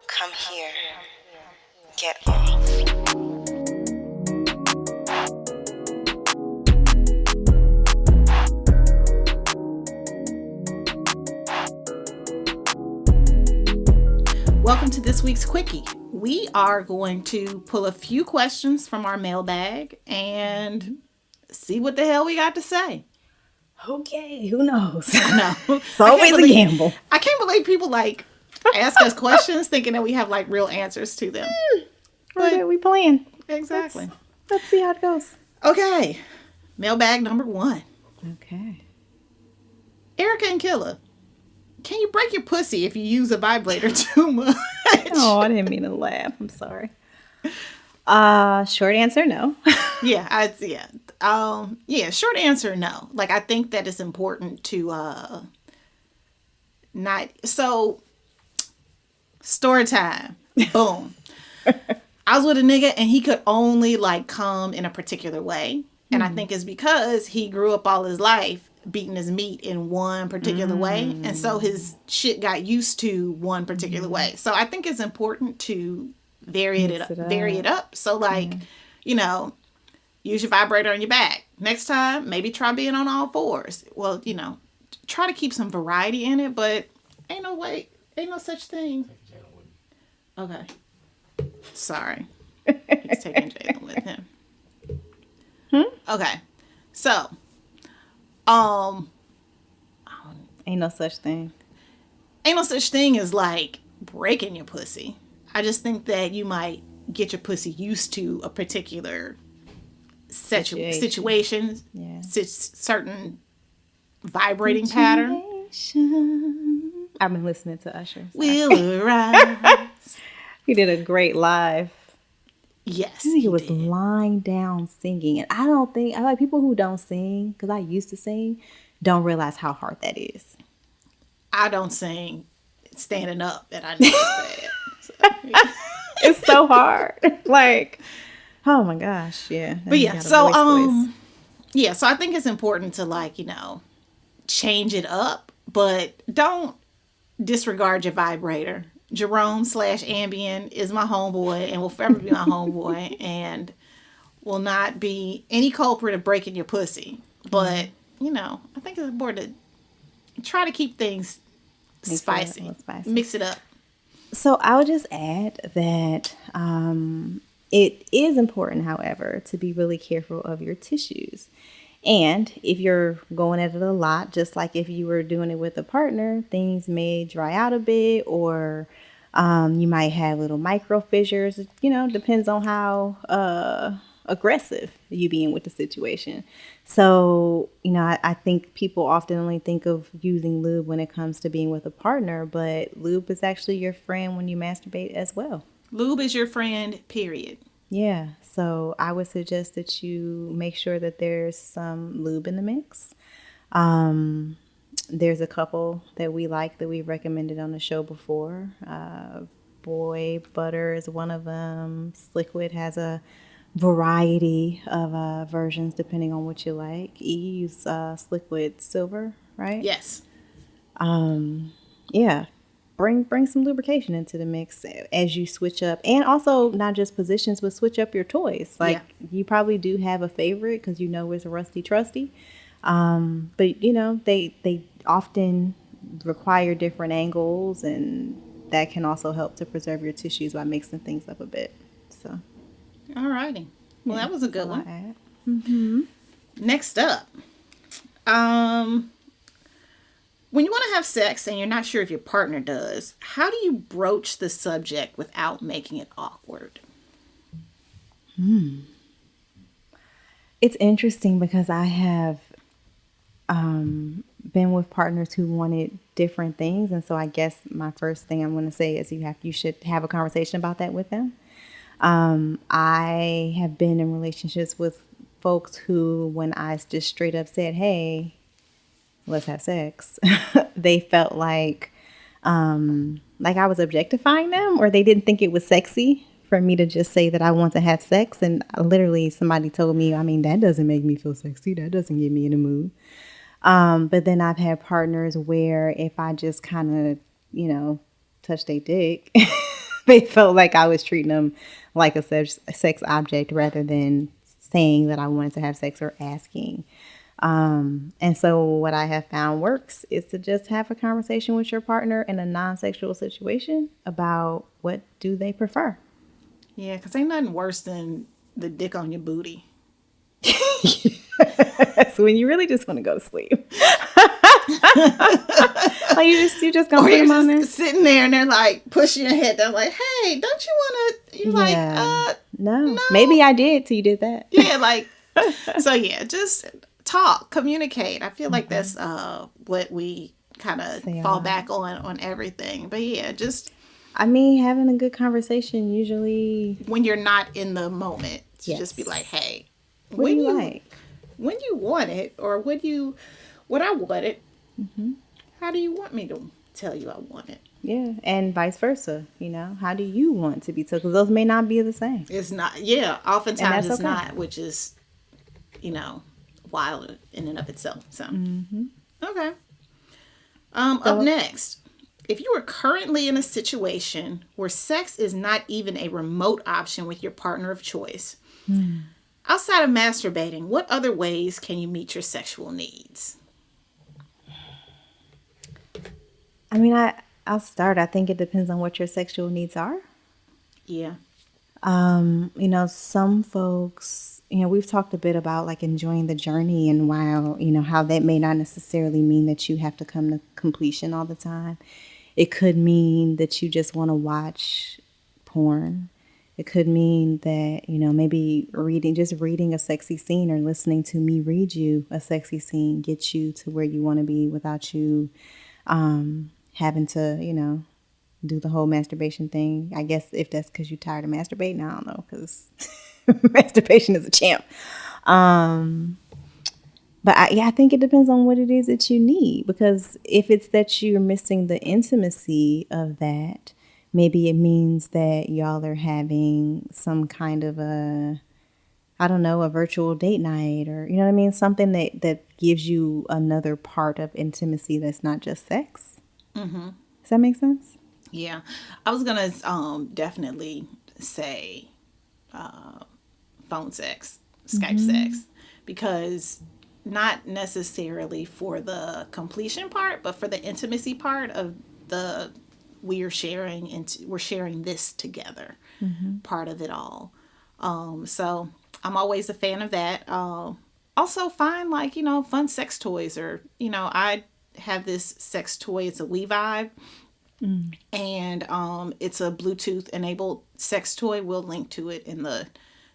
Come here. Get off. Welcome to this week's Quickie. We are going to pull a few questions from our mailbag and see what the hell we got to say. Okay, who knows? No, It's always a gamble. I can't believe people ask us questions thinking that we have real answers to them. What are we playing? Exactly. Let's see how it goes. Okay, mailbag number 1. Okay. Erica and Killa, can you break your pussy if you use a vibrator too much? Oh, I didn't mean to laugh. I'm sorry. Short answer, no. Short answer, no. I think that it's important to not. So, story time. Boom. I was with a nigga and he could only come in a particular way. And I think it's because he grew up all his life beating his meat in one particular way. And so his shit got used to one particular way. So I think it's important to vary it up. So use your vibrator on your back. Next time, maybe try being on all fours. Well, try to keep some variety in it, but ain't no such thing. Okay. Sorry. He's taking Jalen with him. Okay. So, Ain't no such thing. Ain't no such thing as breaking your pussy. I just think that you might get your pussy used to a particular situation, certain vibrating pattern. I've been listening to Usher. Will arise. He did a great live. Yes, he was lying down singing, and I like people who don't sing, because I used to sing, don't realize how hard that is. I don't sing standing up, and I know it's bad. It's so hard. Oh my gosh, yeah. But yeah, so so I think it's important to change it up, but don't disregard your vibrator. Jerome/Ambien is my homeboy and will forever be my homeboy and will not be any culprit of breaking your pussy. But, I think it's important to try to keep things spicy. Mix it up. So I would just add that it is important, however, to be really careful of your tissues. And if you're going at it a lot, just like if you were doing it with a partner, things may dry out a bit, or you might have little micro fissures. Depends on how aggressive you being with the situation. So, I think people often only think of using lube when it comes to being with a partner, but lube is actually your friend when you masturbate as well. Lube is your friend, period. Yeah, so I would suggest that you make sure that there's some lube in the mix. There's a couple that we like that we've recommended on the show before. Boy Butter is one of them. Sliquid has a variety of versions depending on what you like. You use Sliquid Silver, right? Yes. Yeah. Bring some lubrication into the mix as you switch up, and also not just positions, but switch up your toys. You probably do have a favorite because it's a rusty trusty, but they often require different angles, and that can also help to preserve your tissues by mixing things up a bit. So, alrighty, well, that was a good one. Mm-hmm. Next up, when you want to have sex and you're not sure if your partner does, how do you broach the subject without making it awkward? It's interesting because I have been with partners who wanted different things. And so I guess my first thing I'm going to say is you should have a conversation about that with them. I have been in relationships with folks who, when I just straight up said, hey, let's have sex, they felt like I was objectifying them, or they didn't think it was sexy for me to just say that I want to have sex. And literally somebody told me, that doesn't make me feel sexy. That doesn't get me in the mood. But then I've had partners where if I just kind of, touch their dick, they felt like I was treating them like a sex object rather than saying that I wanted to have sex or asking. And so what I have found works is to just have a conversation with your partner in a non-sexual situation about what do they prefer. Yeah, because ain't nothing worse than the dick on your booty. So when you really just want to go to sleep. Like you just gonna Or put you're them on there? just sitting there and they're like pushing your head down like, hey, don't you want to, you're like, no. Maybe I did till you did that. yeah, like, so yeah, just talk, communicate. I feel like that's what we kind of fall back on everything. But yeah, just I mean, having a good conversation usually when you're not in the moment, to Yes. just be like, hey, what do you like? When you want it, or what I want it, how do you want me to tell you I want it? Yeah, and vice versa. How do you want to be told? Because those may not be the same. It's not. Yeah, oftentimes it's okay. not, which is, wild in and of itself. So, okay. Up next, if you are currently in a situation where sex is not even a remote option with your partner of choice, outside of masturbating, what other ways can you meet your sexual needs? I mean, I'll start. I think it depends on what your sexual needs are. Yeah. Some folks, we've talked a bit about like enjoying the journey and while, how that may not necessarily mean that you have to come to completion all the time. It could mean that you just want to watch porn. It could mean that, maybe reading a sexy scene or listening to me read you a sexy scene gets you to where you want to be without you having to, do the whole masturbation thing. I guess if that's because you're tired of masturbating, I don't know, because masturbation is a champ. But I think it depends on what it is that you need, because if it's that you're missing the intimacy of that, maybe it means that y'all are having some kind of a virtual date night, or, you know what I mean? Something that gives you another part of intimacy that's not just sex. Mm-hmm. Does that make sense? Yeah. I was going to definitely say phone sex, Skype sex, because not necessarily for the completion part, but for the intimacy part of we're sharing this together, part of it all. So I'm always a fan of that. Also find fun sex toys, or, I have this sex toy. It's a We Vibe. And it's a Bluetooth enabled sex toy. We'll link to it in the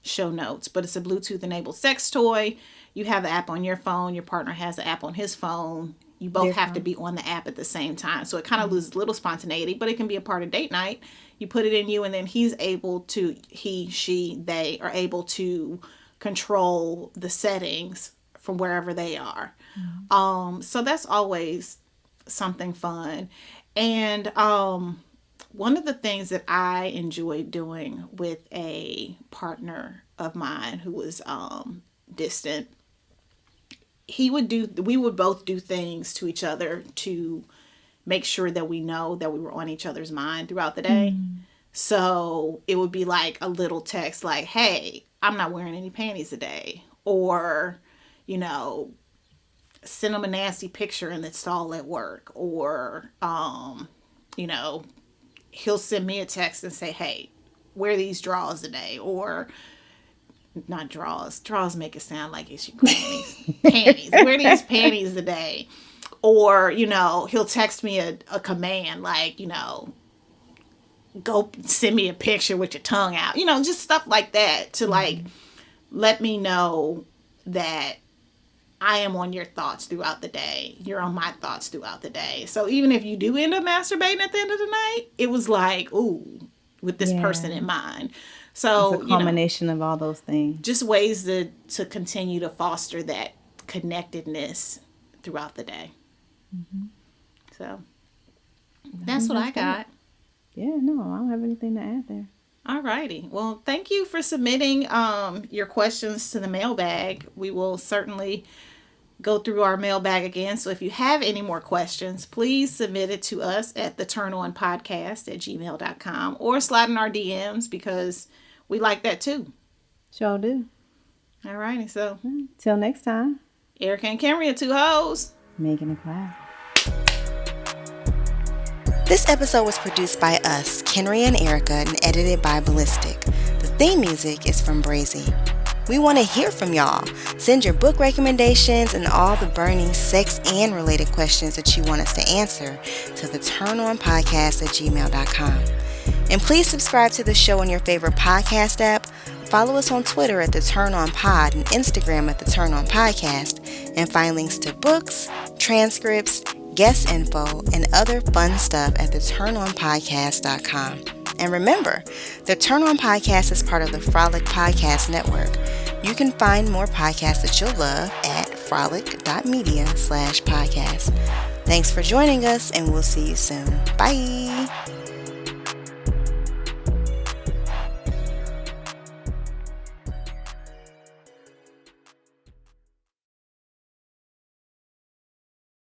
show notes, but it's a Bluetooth enabled sex toy. You have the app on your phone, your partner has the app on his phone. You both have to be on the app at the same time, so it kind of loses a little spontaneity, but it can be a part of date night. You put it in you, and then they are able to control the settings from wherever they are. So that's always something fun. And one of the things that I enjoyed doing with a partner of mine who was distant, we would both do things to each other to make sure that we know that we were on each other's mind throughout the day. So it would be like a little text like, hey, I'm not wearing any panties today. Or, send him a nasty picture and it's all at work. Or, he'll send me a text and say, hey, wear these drawers today. Or, not drawers. Drawers make it sound like it's your panties. Panties. Wear these panties today. Or, he'll text me a command like, go send me a picture with your tongue out. Just stuff like that to let me know that I am on your thoughts throughout the day. You're on my thoughts throughout the day. So even if you do end up masturbating at the end of the night, it was like, ooh, with this person in mind. So it's a combination of all those things. Just ways to continue to foster that connectedness throughout the day. So that's what I got. Yeah, no, I don't have anything to add there. All righty. Well, thank you for submitting your questions to the mailbag. We will certainly go through our mailbag again. So if you have any more questions, please submit it to us at theturnonpodcast@gmail.com or slide in our DMs because we like that too. Sure do. All righty. So Till next time, Erica and Kenrya, two hoes. making it clap. This episode was produced by us, Kenrya and Erica, and edited by Ballistic. The theme music is from Brazy. We want to hear from y'all. Send your book recommendations and all the burning sex and related questions that you want us to answer to theturnonpodcast@gmail.com. And please subscribe to the show on your favorite podcast app. Follow us on Twitter at The Turn On Pod and Instagram at The Turn On Podcast. And find links to books, transcripts, guest info, and other fun stuff at theturnonpodcast.com. And remember, the Turn On Podcast is part of the Frolic Podcast Network. You can find more podcasts that you'll love at frolic.media/podcast. Thanks for joining us, and we'll see you soon. Bye!